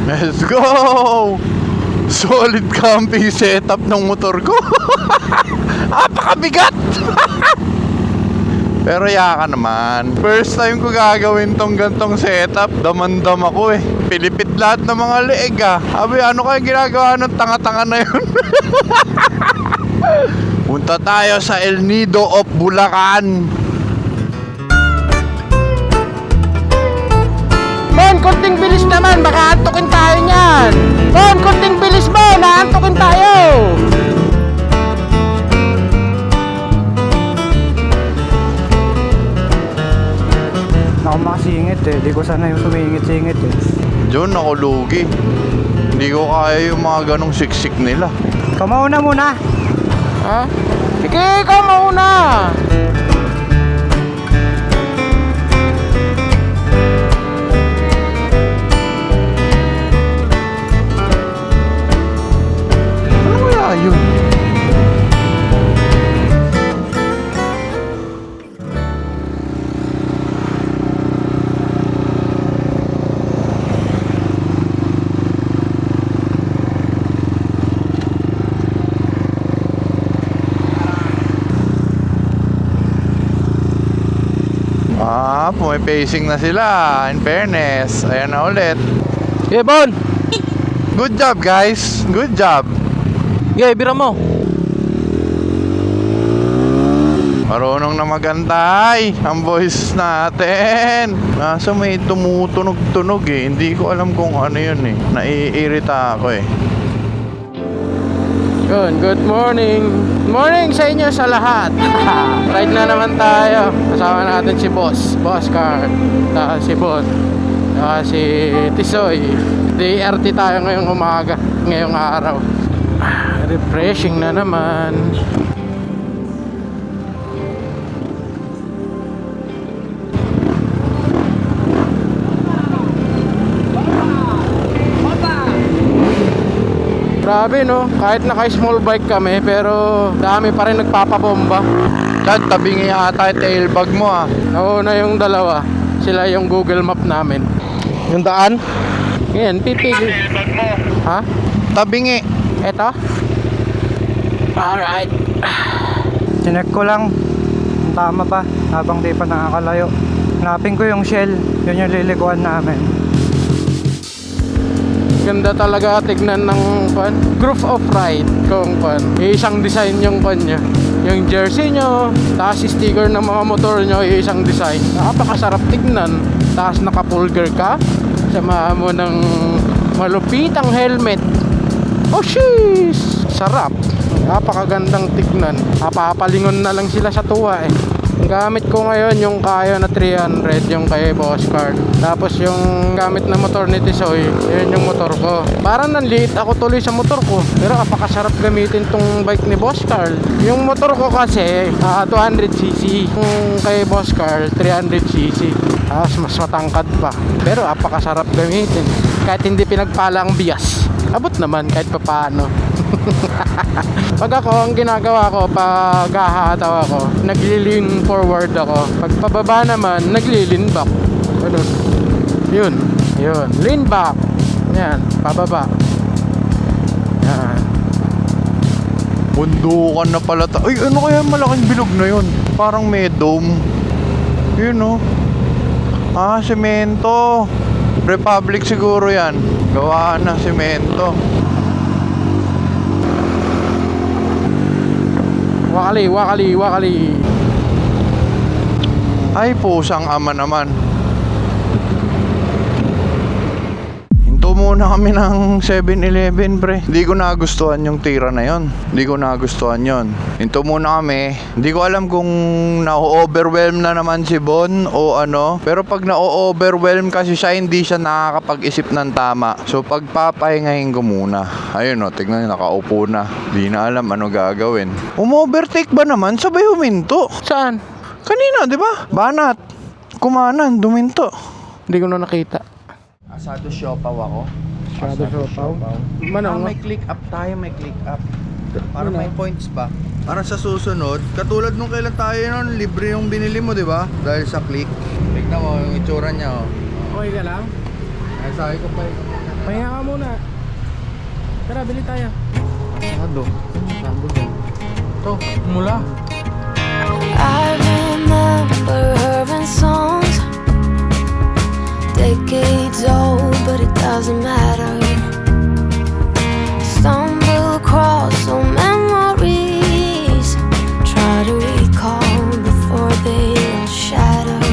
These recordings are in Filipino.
Let's go! Solid camping setup ng motor ko. Napakabigat. Pero yaka naman. First time ko gagawin tong gantong setup. Damandam ako eh. Pilipit lahat ng mga leeg ah. Sabi, ano kaya ginagawa ng tanga-tanga na yun? Punta tayo sa El Nido of Bulacan. Mon, konting bilis naman, baka antukin tayo niyan. Mon, konting bilis mo, naantukin tayo. Ako makasingit eh, di ko sana yung sumingit-singit eh. Diyon ako lugi. Hindi ko kaya yung mga ganong siksik nila. Kamauna muna! Ha? Sige, ikaw mauna. Ano kaya yun? Pumipacing na sila. In fairness, ayan na ulit. Okay, Bon. Good job guys. Good job. Okay, bira mo. Marunong na magantay ang boys natin. Nasa may tumutunog-tunog eh. Hindi ko alam kung ano yun eh. Naiirita ako eh. Yun, good morning. Good morning sa inyo sa lahat. Ride na naman tayo. Kasama natin si Boss Car. Si Bon. Si Tisoy. DRT tayo ngayong umaga. Ngayong araw. Refreshing na naman. Grabe no, kahit naka-small bike kami pero dami pa rin nagpapabomba. Chad, tabingi ata yung tailbag mo ah. Nauna yung dalawa, sila yung Google Map namin. Yung daan? Yan, pipigil. Ha? Tabingi. Eto? Alright. Chinek ko lang kung tama ba habang di pa nakakalayo. Hanapin ko yung shell, yun yung liliguan namin. Ganda talaga tignan ng Groove of Ride kung isang design yung niya. Yung jersey nyo, taas sticker ng mga motor nyo, isang design. Napakasarap tignan. Taas naka-pulger ka, sama mo ng malupitang helmet. Oh sheesh! Sarap. Napakagandang tignan. Papalingon na lang sila sa tuwa eh. Ang gamit ko ngayon yung Kayo na 300, yung kay Boss Car. Tapos yung gamit na motor ni Tisoy, yun yung motor ko. Parang nanliit ako tuloy sa motor ko, pero napakasarap gamitin tong bike ni Boss Car. Yung motor ko kasi 200cc, yung kay Boss Car 300cc. Tapos mas matangkad pa, pero napakasarap gamitin. Kahit hindi pinagpala ang bias, abot naman kahit papaano. Pag ako, ang ginagawa ko pag hahataw ako, nagli-lean forward ako. Pag pababa naman, nagli-lean back. Ganun. Yun. Lean back. Yan, pababa. Yan. Bundukan na pala Ay, ano kaya malaking bilog na yun? Parang may dome. Yun oh. Semento. Republic siguro yan. Gawa na semento. Wakali. Ay, pusang ama naman. Hinto muna kami ng 7-Eleven, pre. Hindi ko nagustuhan yung tira na yon. Hindi ko nagustuhan yon. Hinto muna kami. Hindi ko alam kung na-overwhelm na naman si Bon o ano. Pero pag na-overwhelm kasi siya, hindi siya nakakapag-isip ng tama. So, pagpapahingahin ko muna. Ayun o, tignan nyo, nakaupo na. Hindi na alam ano gagawin. Umovertake ba naman? Sabay huminto. Saan? Kanina, di ba? Banat. Kumanan, duminto. Hindi ko na nakita. Asado siopaw ako. Asado siopaw? Manang, may click up tayo, may click up. Para Ano? may points ba? Para sa susunod, katulad nung kailan tayo nun, libre yung binili mo, di ba? Dahil sa click. Tignan mo yung itsura niya, oh. okay ka lang? Ay, sabi ko pa Pahinga ka muna. Tara, bili tayo. Sado. Sado din. Ito, mula. I remember her in songs, decades old, but it doesn't matter. Stumble across some memories, try to recall before they all shatter.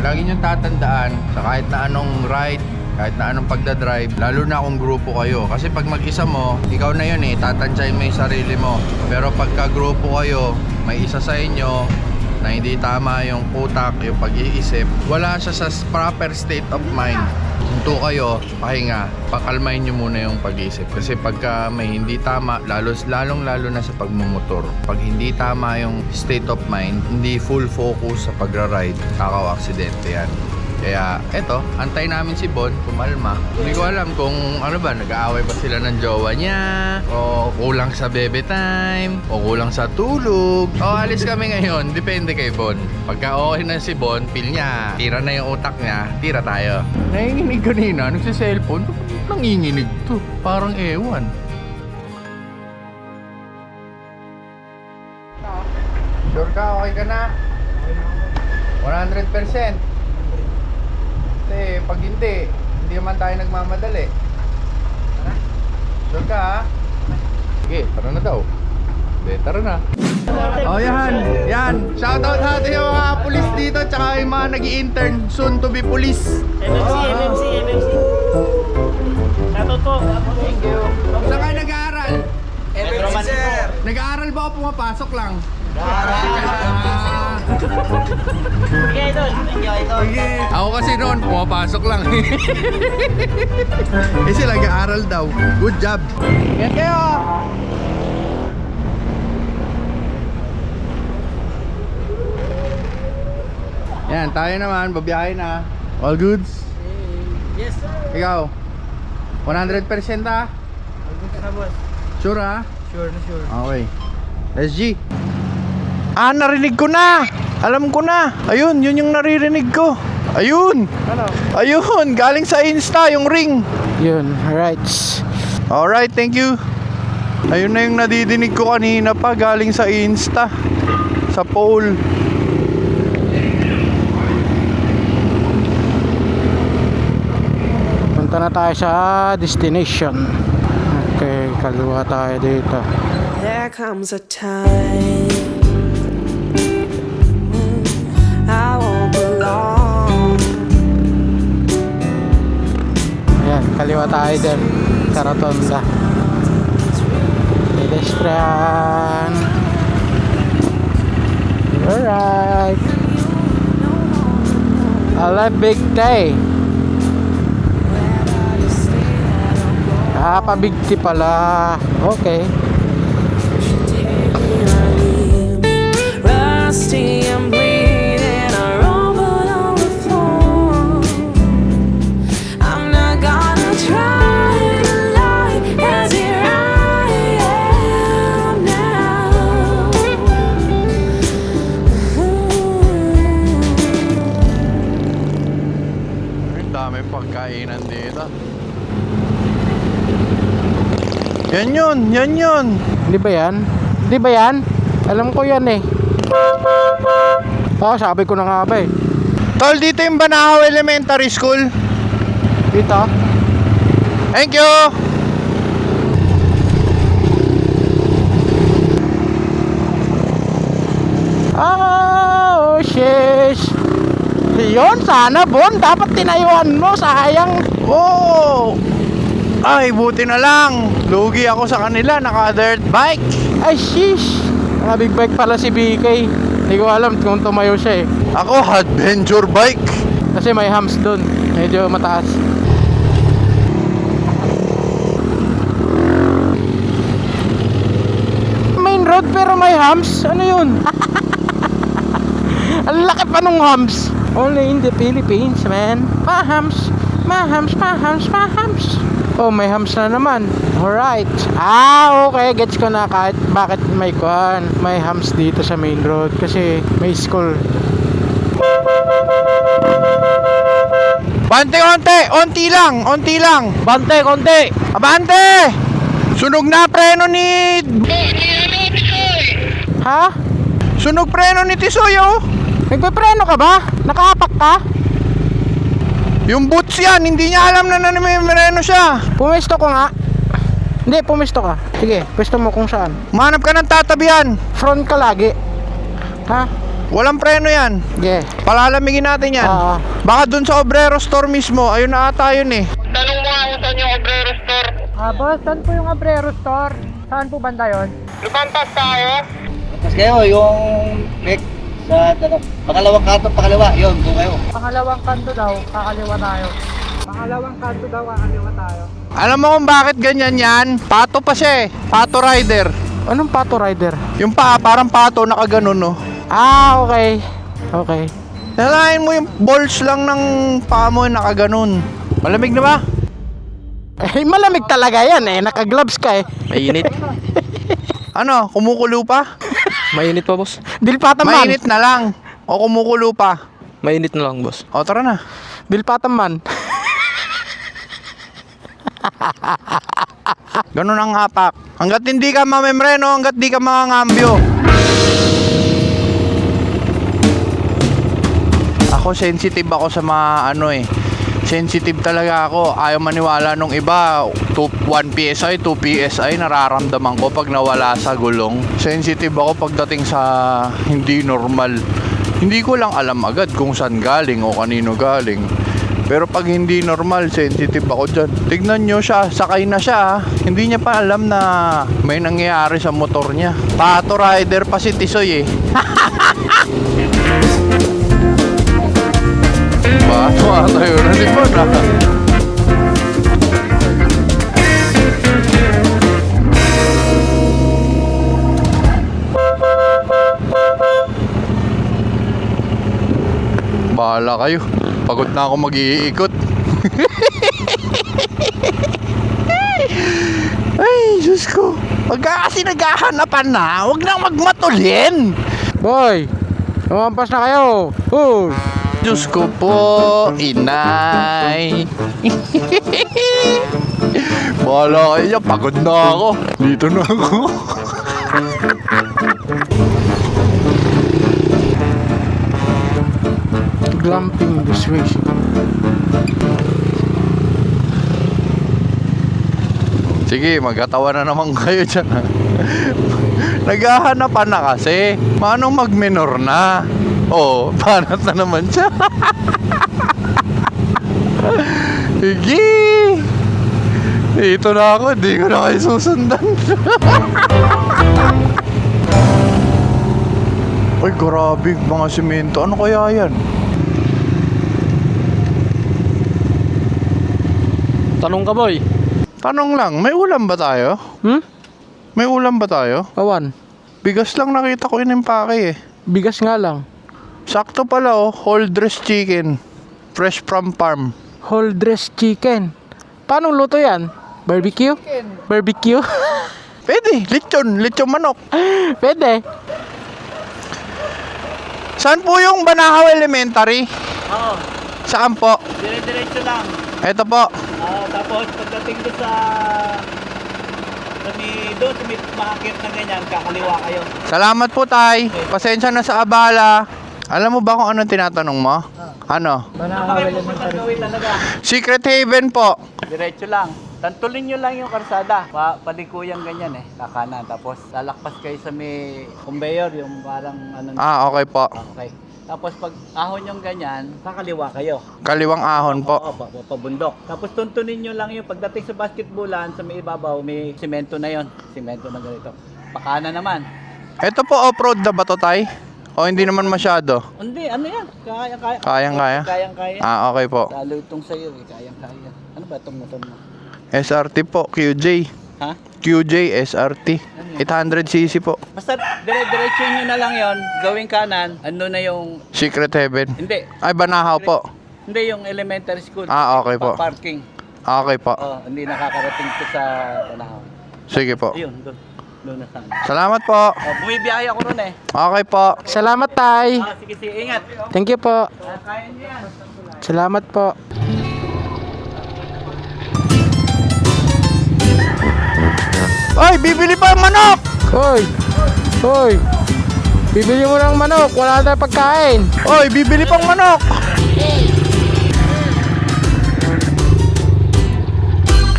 Lagi niyong tatandaan sa kahit na anong ride, kahit na anong pagdadrive, lalo na kung grupo kayo. Kasi pag mag-isa mo, ikaw na yun tatansyahin mo yung sarili mo. Pero pagka grupo kayo, may isa sa inyo na hindi tama yung utak, yung pag-iisip, wala siya sa proper state of mind. Hinto kayo, pahinga, pakalmahin nyo muna yung pag-iisip. Kasi pagka may hindi tama, lalong lalo na sa pagmumotor, pag hindi tama yung state of mind, hindi full focus sa pagra-ride, kakaw-aksidente yan. Kaya eto, antay namin si Bon kumalma. Hindi ko alam kung ano ba, nag-aaway ba sila ng jowa niya, o kulang sa bebe time, o kulang sa tulog, o alis kami ngayon. Depende kay Bon. Pagka okay na si Bon, feel niya, tira na yung utak niya, tira tayo. Nanginginig kanina, nagsa-cellphone, nanginginig to, parang ewan. Sure ka, okay ka na? 100%. Kasi pag hindi naman tayo nagmamadali. Sure ka ha? Sige, tara na daw. Hindi, tara na. Oh yan. Shoutout natin yung mga pulis dito, tsaka yung mga nag-i-intern, soon to be police. MMC. Shoutout po. Thank you. Saan kayo nag-aaral? Metro Man po. Nag-aaral ba o pumapasok lang? Sige, idol. Thank you, idol. Ako kasi noon, pumapasok lang. Eh sila nag-aaral daw. Good job. Yan kayo. Yan, tayo naman. Babiyahe na. All goods? Yes, sir. Ikaw? 100% ha? Sure ha? Sure na sure. Okay. SG. Narinig ko na. Alam ko na. Ayun, yun yung naririnig ko. Ayun. Ano? Ayun, galing sa Insta yung ring. Yun, right. Alright, thank you. Ayun na yung nadidinig ko kanina pa, galing sa Insta. Sa pole. Punta na tayo sa destination. Okay, kaliwa tayo dito. There comes a time when I won't belong. Ayan, kaliwa tayo din. Karatonda. Pedestrian. Alright. A big day. Pabigti pala. Okay. Rusty and bleeding, I rumble on the floor. I'm not gonna try to lie, 'cause here I am now. Ang dami pagkainan dito. Yan yun. Hindi ba yan? Hindi ba yan? Alam ko yan eh. Sabi ko na nga ba eh. Tol, dito yung Banahaw Elementary School. Dito? Thank you. Oh, shish. Yun, sana Bon. Dapat tinayuan mo. Sayang. Oh! Ay, buti na lang. Lugi ako sa kanila, naka-dirt bike. Ay, shish. Big bike pala si BK. Hindi ko alam kung tumayo siya eh. Ako, adventure bike. Kasi may hams dun. Medyo mataas. Main road pero may hams? Ano yun? Ang laki pa nung hams. Only in the Philippines, man. Mahams. Oh, may hams na naman. Alright. Okay. Gets ko na kahit bakit may kuhan. May hams dito sa main road. Kasi may school. Bante, onti lang. Bante, konti. Abante! Sunog na preno ni... Ha? Sunog preno ni Tisoy, oh. Nagpe-preno ka ba? Nakaapak ka? Yung boots yan, hindi niya alam na may preno siya. Pumesto ko nga. Hindi, pumesto ka. Sige, pwesto mo kung saan. Manap ka ng tatabihan. Front ka lagi. Ha? Walang preno yan. Sige. Palalamigin natin yan. Oo. Baka dun sa Obrero Store mismo, ayun na ata yun eh. Boss, saan po yung Abrero Store? Saan po banda yun? Tapos kayo, yung next sa pangalawang kanto, pakaliwa, yun, doon kayo. Pangalawang kanto daw, kakaliwa tayo. Pangalawang kanto daw, kakaliwa tayo. Alam mo kung bakit ganyan yan? Pato pa siya eh. Pato rider. Anong pato rider? Yung parang pato nakaganon, no? Ah, okay. Okay. Nalain mo yung balls lang ng paa mo nakaganon. Malamig na ba? Eh, malamig talaga yan eh. Naka-gloves ka eh. Mainit. Ano, kumukulo pa? Mainit pa, boss. Dilpatan man. Mainit na lang. O kumukulo pa. Mainit na lang, boss. O tara na. Dilpatan man. Ganun ang hapak. Hanggat hindi ka mamemreno, hanggat di ka mangangambyo. Ako sensitive ako sa mga ano eh. Sensitive talaga ako. Ayaw maniwala nung iba. 1 PSI, 2 PSI nararamdaman ko pag nawala sa gulong. Sensitive ako pagdating sa hindi normal. Hindi ko lang alam agad kung saan galing o kanino galing. Pero pag hindi normal, sensitive ako dyan. Tignan nyo siya, sakay na siya. Hindi niya pa alam na may nangyayari sa motor niya. Pato rider pa si Tisoy eh. Pato yun na si Pona. Bahala kayo. Pagod na ako mag-iikot. Ay, Diyos ko. Pagka kasi naghahanapan na, huwag nang magmatulin. Boy, lumampas na kayo. Hoy. Diyos ko po, inay. Bahala kayo dyan, pagod na ako. Dito na ako. Glamping persuasion. Sige, magkatawa na naman kayo dyan ha. Naghahanapan na kasi. Manong mag-minor na? Oo, panat na naman siya. Sige. Dito na ako, hindi ko na kayo susundan. Ay, grabe, mga simento. Ano kaya yan? Tanong ka, boy. Tanong lang, may ulam ba tayo? May ulam ba tayo? Awan. Bigas lang nakita ko inimpake eh. Bigas nga lang. Sakto pala oh, whole dressed chicken. Fresh from farm. Whole dress chicken. Paano luto yan? Barbecue? Barbecue? Pwede, lechon manok. Pwede. Saan po yung Banahaw Elementary? Oo, Saan po? dire-diretso lang. Eto po. Tapos pagdating doon sa doon sa may makakit na ganyan, kakaliwa kayo. Salamat po tay. Pasensya na sa abala. Alam mo ba kung anong tinatanong mo? Ano? Saan kayo pupunta gawin talaga? Secret Haven po. Diretso lang. Tantulin nyo lang yung karsada. Palikuyan ganyan eh, kakanan. Tapos lalakpas kayo sa may conveyor, yung parang ano. Okay po. Okay. Tapos pag ahon yung ganyan, kakaliwa kayo. Kaliwang ahon po. Oo, pabundok. Tapos tuntunin nyo lang yung pagdating sa basketballan, sa may ibabaw, may simento na yon. Simento na ganito. Pakana naman. Ito po off-road na ba to tay? O hindi naman masyado? Hindi, ano yan? Kayang-kaya. Kayang-kaya? Kayang-kaya. Okay po. Lalo itong sa'yo eh, kayang-kaya. Ano ba itong motor mo? SRT po, QJ. Ha? QJ SRT. 800cc po. Basta dire-diretso nyo na lang yon, gawing kanan, ano na yung... Secret Heaven. Hindi. Ay, Banahaw po. Hindi, yung elementary school. Okay po. Parking. Okay po. Oh, hindi nakakarating ko sa Banahaw. Sige po. Ayun, doon. Doon na sana. Salamat po. Oh, bumibiyahe ako ron eh. Okay po. Salamat tay. Sige, ingat. Thank you po. Kaya niyo yan. Salamat po. bibili pa yung manok! Hoy! Hoy! Bibili mo ng manok, wala tayong pagkain. Oy, bibili pang manok!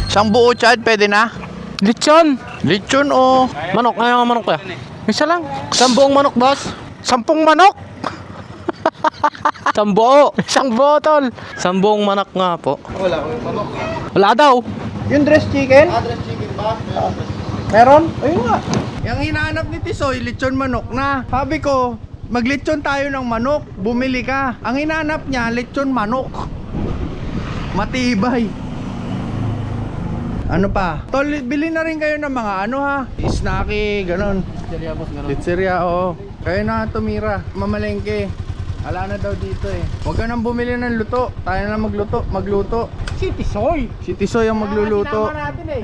Isang buo, Chad, pwede na? Lechon! Lechon o... Manok, ayaw nga manok kuya. Isa lang. Sambuong manok, boss. 10 manok! Sambuo. Isang botol! Sambuong manok nga po. Wala daw. Yung dress chicken? Dress chicken ba? Meron? Ayun nga. Yung hinahanap ni Tisoy, lechon manok na. Sabi ko, maglechon tayo ng manok. Bumili ka. Ang hinahanap niya, lechon manok. Matibay. Ano pa? Tol, bili na rin kayo ng mga ano ha? Snacky, ganon. Pizzeria, oo. Kayo na tumira. Mamalengke. Wala na daw dito eh. Huwag ka nang bumili ng luto. Tayo na magluto. Si Tisoy! Si Tisoy ang magluluto. natin eh.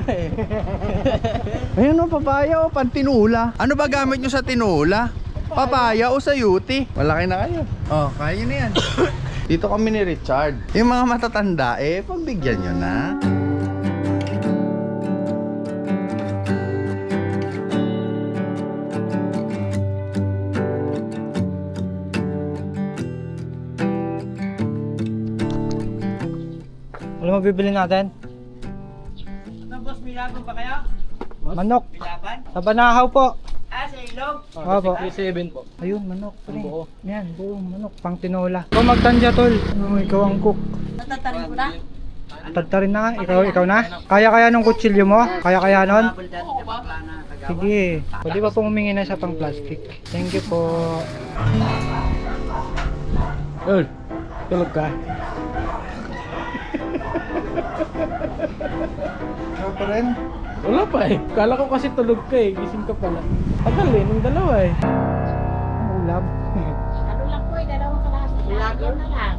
Ayun o, papaya o, pantinula. Ano ba gamit nyo sa tinula? Papaya o sayuti? Malaki na kayo. Oh, kaya na yan. Dito kami ni Richard. Yung mga matatanda pagbigyan nyo na. Ano mabibili natin? Ano boss, bilaban ba kayo? Manok. Bilaban? Sa Banahaw po. Sa ilog? Opo. 7 po. Ayun, manok. Pre. Buo. Yan, buong manok. Pang tinola. Ikaw magtandya, tol. Ikaw ang cook. Natatarin ko na? Tagtarin na nga. Ikaw na. Kaya nung kutsilyo mo? Kaya nun? Sige. Pwede ba pong humingi na sa pang plastic? Thank you po. Uy, tulog ka. Ano pa rin? Wala pa eh. Kala ko kasi tulog ka eh. Gising ka pala. Tagal eh, nung dalawa eh. Ang ulam. Ano lang po, dalawang kalahati. Lagyan na lang.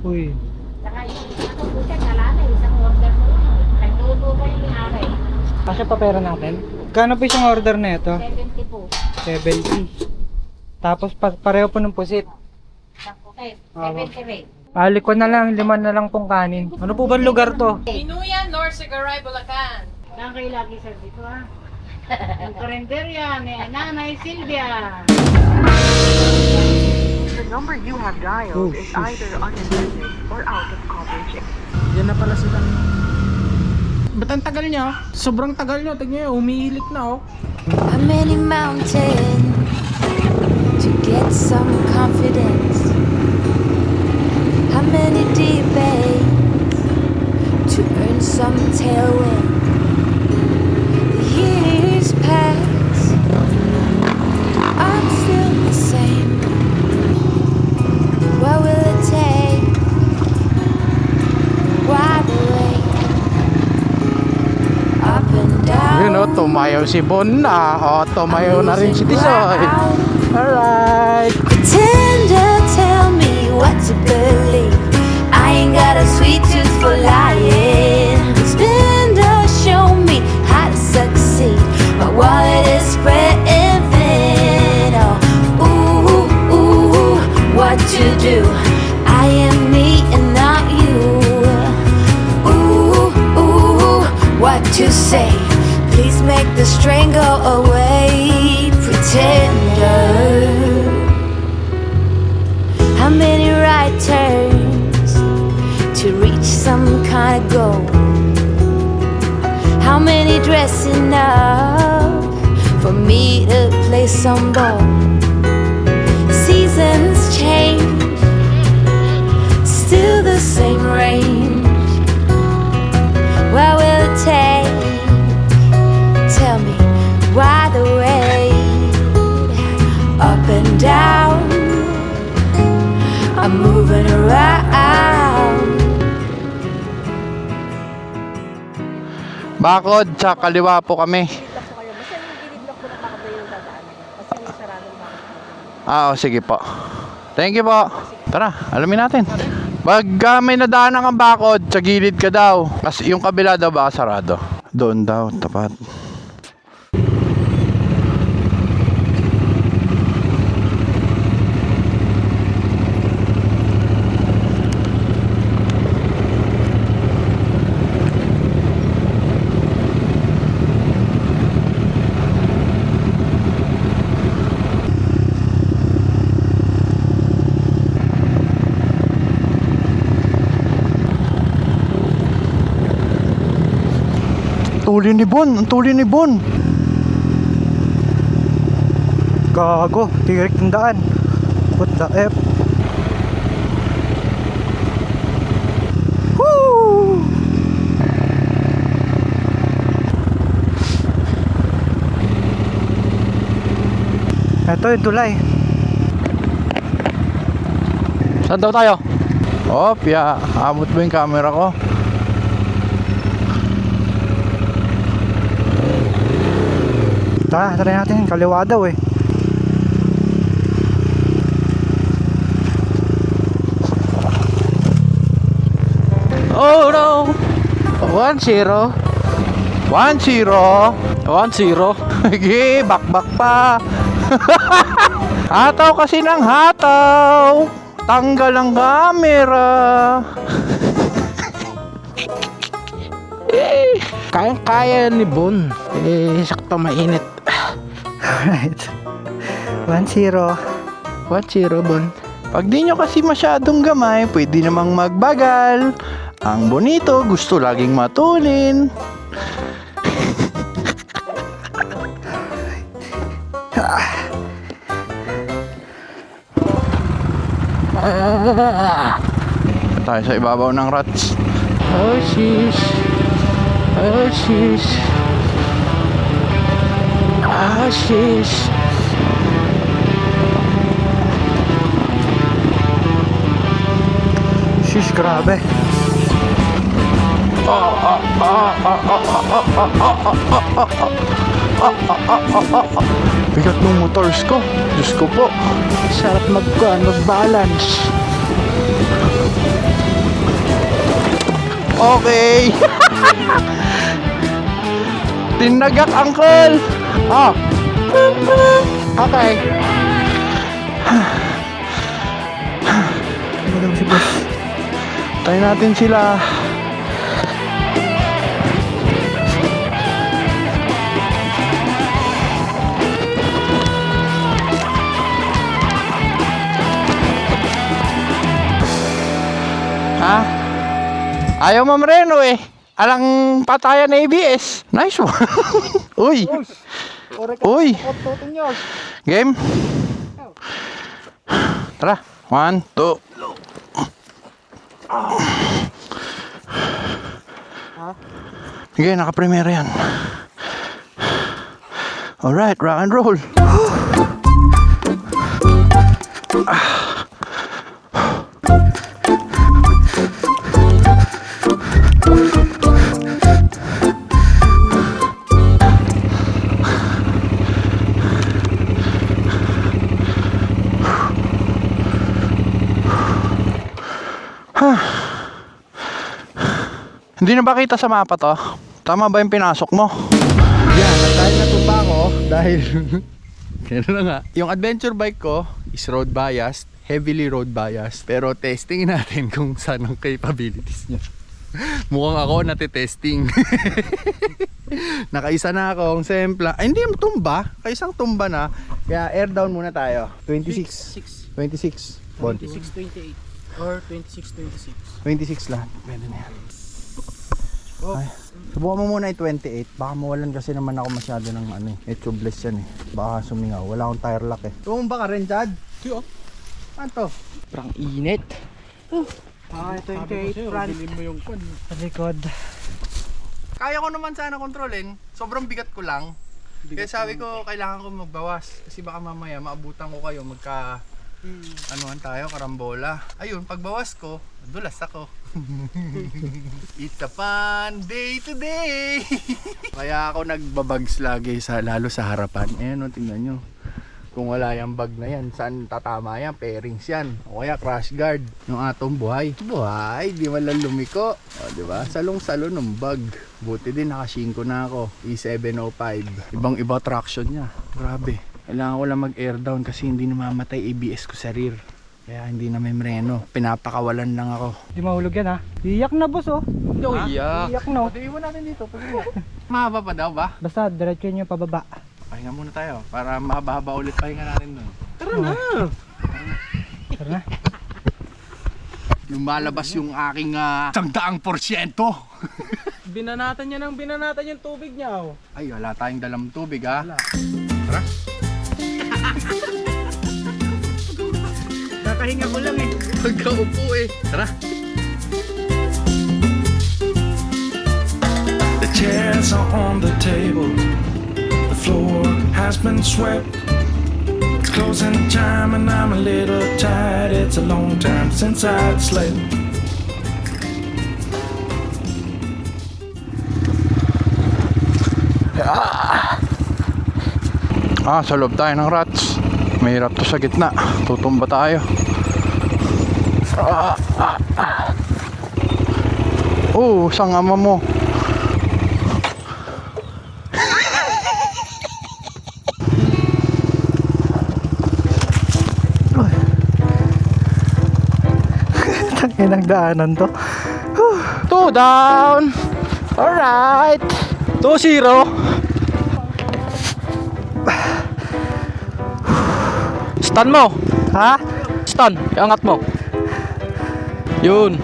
Uy. Saka yung ano po siya, kalana, isang order mo lang. Nagluto pa yung nanay. Kasi pa pera natin. Kano po isang order na ito? 70 po. 70. Tapos pareho po ng pusit. Okay, 70 rate. Ali ko na lang, 5 na lang pong kanin. Ano po ba lugar to? Binuyan, Norsigaray, Bulacan. Saan kayo lagi sir dito ha? Yung karinderya ni Nanay Silvia. The number you have dialed is either unintented or out of coverage. Yan na pala sila. Ba't ang tagal niya? Sobrang tagal niya. Tignan niyo, umihilik na oh. How many mountains to get some confidence? How many debates to earn some tailwind? The years pass, I'm still the same. What will it take? Why the wait? Up and down. Yun oh, tumayaw si Bon na. Oh, tumayaw na rin si Tisoy. Alright. Pretender, tell me what to believe. I ain't got a sweet tooth for lying. Spender, show me how to succeed. My wallet is spreading thin. Oh, ooh, ooh, what to do? I am me and not you. Ooh, ooh, what to say? Please make the strain go away. Pretender. How many right turns to reach some kind of goal? How many dressing up for me to play some ball? Seasons change, still the same range. What will it take? Tell me why the wait? Up and down, I'm moving around. Bakod, sa kaliwa po kami. Gilid po kayo. Basta yung gilid lang po ng makabay yung dadaan. Kasi yung saradong makabay. Oo, sige po. Thank you po. Tara, alamin natin. Pag may nadaanan kang bakod, sa gilid ka daw. Kasi yung kabila daw ba sarado? Doon daw, tapat. tuli ni Bon, ang tuli ni Bon. Gago, tirik ng daan. What the F? Woo! Ito yung tulay. Saan daw tayo? Oh, Pia, abot ba yung camera ko? Tara, try natin. Kaliwa daw eh. Oh no! 1-0. 1-0. 1-0. Sige, bakbak pa. Hataw kasi ng hataw. Tanggal ang camera. Kayang-kaya ni Bon. Sakto mainit. Alright. 1-0. 1-0, Bon. Pag di nyo kasi masyadong gamay, pwede namang magbagal. Ang bonito, gusto laging matulin. Tayo sa ibabaw ng rats. Oh, sheesh. Oh, sheesh. Ah, sheesh. Shish, grabe. Bigat ng motors ko. Diyos ko po. Sarap mag-balance. Okay. Tinagak, uncle. Oh. Okay. Ano daw si boss? Tayo natin sila. Ha? Ayaw mamreno eh. Alang patayan na ABS. Nice one. Uy. Uy. Game. Tara. 1, 2. Sige, naka-premiere yan. Alright, rock and roll. Hindi na ba kita sa mapa to? Tama ba yung pinasok mo? Yan, dahil natupa ako dahil gano'n na nga. Yung adventure bike ko is road biased, heavily road biased. Pero testingin natin kung saan ang capabilities niya. Mukhang ako natitesting. Nakaisa na akong sempla. Ay, hindi tumba. Kaisang tumba na. Kaya air down muna tayo. 26. 26. Bon. 26-28 or 26-26. 26 lang. Pwede na yan. Ay, subukan mo muna yung 28. Baka mawalan kasi naman ako masyado ng ano eh. Tubeless yan eh. Baka sumingaw. Wala akong tire lock eh. Tumumba ka rin, Chad? Tiyo. Ano to? Parang init. Ah, 28 front. Bilhin mo yung pan. Sa likod. Kaya ko naman sana kontrolin. Sobrang bigat ko lang. Kaya sabi ko, kailangan ko magbawas. Kasi baka mamaya maabutan ko kayo magka... anuhan tayo, karambola. Ayun, pagbawas ko, dulas ako. It's a fun day today. Kaya ako nagbabags lagi lalo sa harapan. Ayan o, tingnan nyo. Kung wala yung bag na yan, saan tatama yan? Pairings yan. O kaya crash guard. Yung atong buhay. Buhay, di man lang lumiko. O, diba? Salong-salo ng bag. Buti din, naka-5 na ako. E705. Ibang-iba traction niya. Grabe. Kailangan ko lang mag-air down kasi hindi namamatay ABS ko sa rear. Kaya hindi na may mreno. Pinapakawalan lang ako. Di mahulog yan ha. Iyak na boss oh. Hindi ako iyak. Iyak no. Pwede iwan natin dito. Mahaba pa daw ba? Basta diretso nyo pababa. Pahinga muna tayo para mahaba ulit pahinga natin nun. Tara na. Tara na. Lumalabas yung aking 100%. Binanatan niya ng binanatan yung tubig niya, oh. Ay, wala tayong dalang tubig, ha? Wala. Tara. Kakahinga ko lang eh. Pagkaupo eh. Tara. The chairs are on the table. The floor has been swept. It's closing time and I'm a little tired. It's a long time since I'd slept. Sa loob tayo ng rats. Mahirap to sa gitna. Tutumba tayo. Sangama mo. Tanginang daanan to. 2 down. Alright. 2-0. Stun mo. Ha? Stun. Iangat mo. Yun.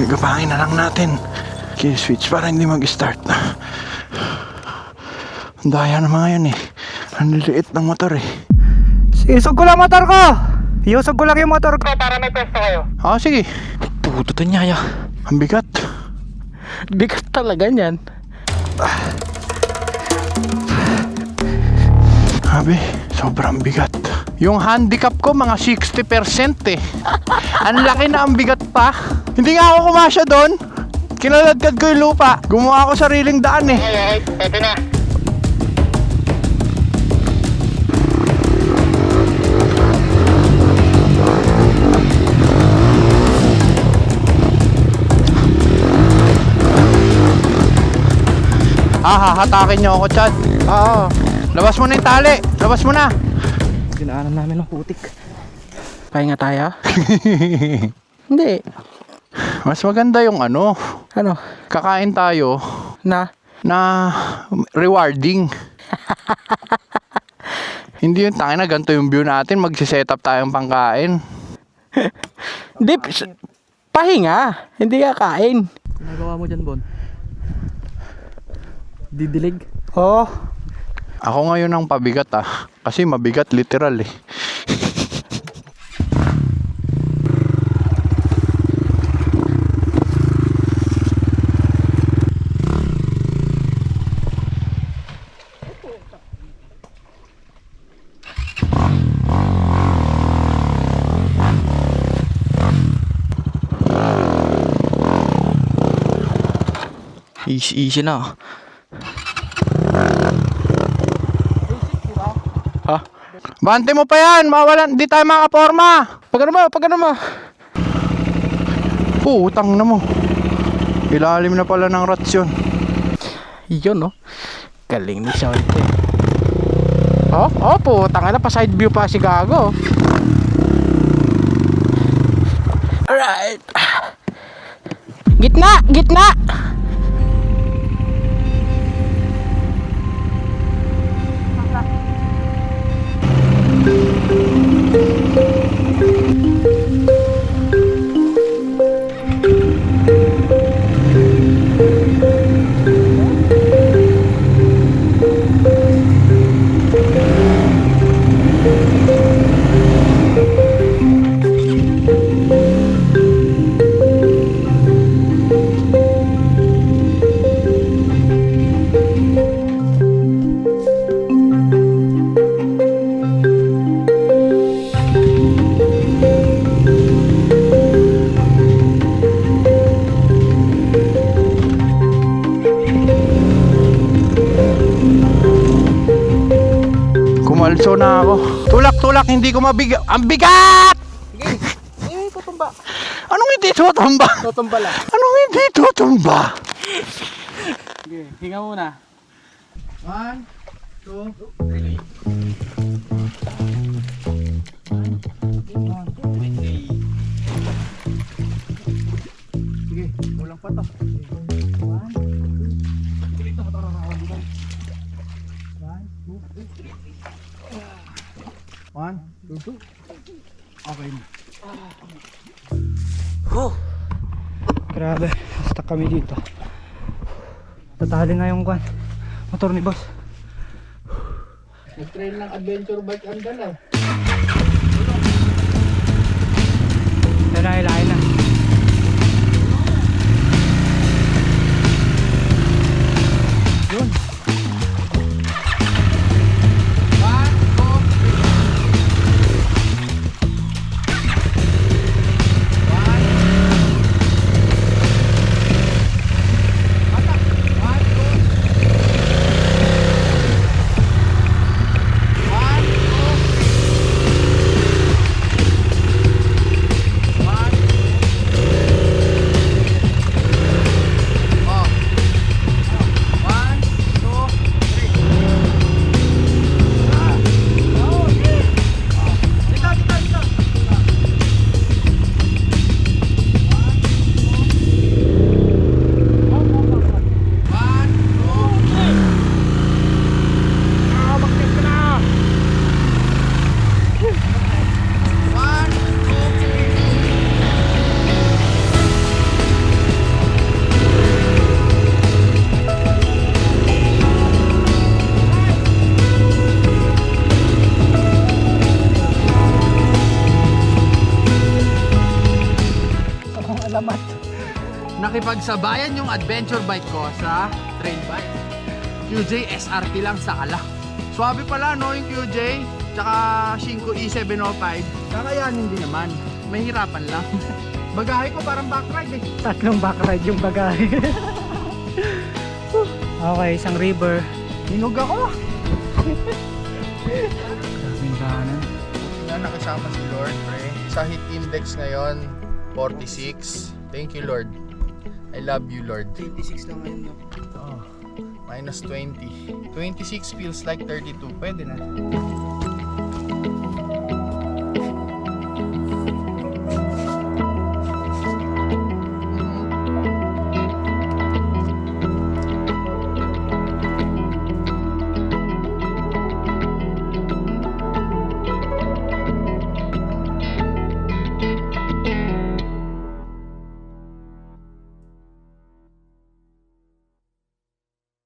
Gagapangin na lang natin. Key switch para hindi mag-start. Ang daya ng mga yan eh. Ang liliit ng motor eh. Isog ko lang motor ko. Iusog ko lang yung motor ko para may pwesto kayo. Sige. Puto to niya. Ang bigat. Bigat talaga niyan. Sabi, sobrang bigat. Yung handicap ko mga 60% eh. Ang laki na ang bigat pa. Hindi nga ako kumasya doon. Kinaladkad ko yung lupa. Gumawa ako sariling daan eh. Ito na. Hahatakin niyo ako, Chad. Oo. Labas mo na yung tali. Labas mo na. Dinaanan namin ng putik. Pahinga tayo? Hindi. Mas maganda yung ano. Ano? Kakain tayo Na? na rewarding. Hindi yung tangin na ganito yung view natin. Magsiset up tayong pangkain. Hindi. Pahinga. Hindi kakain. Ginagawa mo dyan, Bon? Didilig? Oo. Ako ngayon ang pabigat kasi mabigat literal eh. Easy na. Bante mo pa yan, mawalan, di tayo makaporma. Pagano mo. Utang na mo. Ilalim na pala ng rats yun. Yun, no? Galing ni Shorty. Putang na pa side view pa si Gago. Alright. Gitna! Kumalso na ako. Tulak, hindi ko mabigat. Ang bigat! Sige, tutumba. Anong hindi tutumba? Tutumba lang. Anong hindi tutumba? Sige, hinga muna. 1, 2, 3. Sige, kulang pa to. 1, 2, 3. Okay na. Grabe, stuck kami dito. Tatali na yung motor ni boss. Nag-trail ng adventure bike ang dala. Hilahin na. Yun. Nakipagsabayan yung adventure bike ko sa trail bike. QJ SRT lang sa ala. Swabe pala no yung QJ, tsaka Shinko E705. Kakayanin din naman. Mahirapan lang. Bagahe ko parang backride eh. 3 backride yung bagay. Okay, isang river. Hinog ako. Grabing daanan. Nga nakasama si Lord, pre. Sa heat index ngayon, 46. Thank you, Lord. I love you, Lord. 26 lang ngayon no. Oh, minus 20. 26 feels like 32. Pwede na.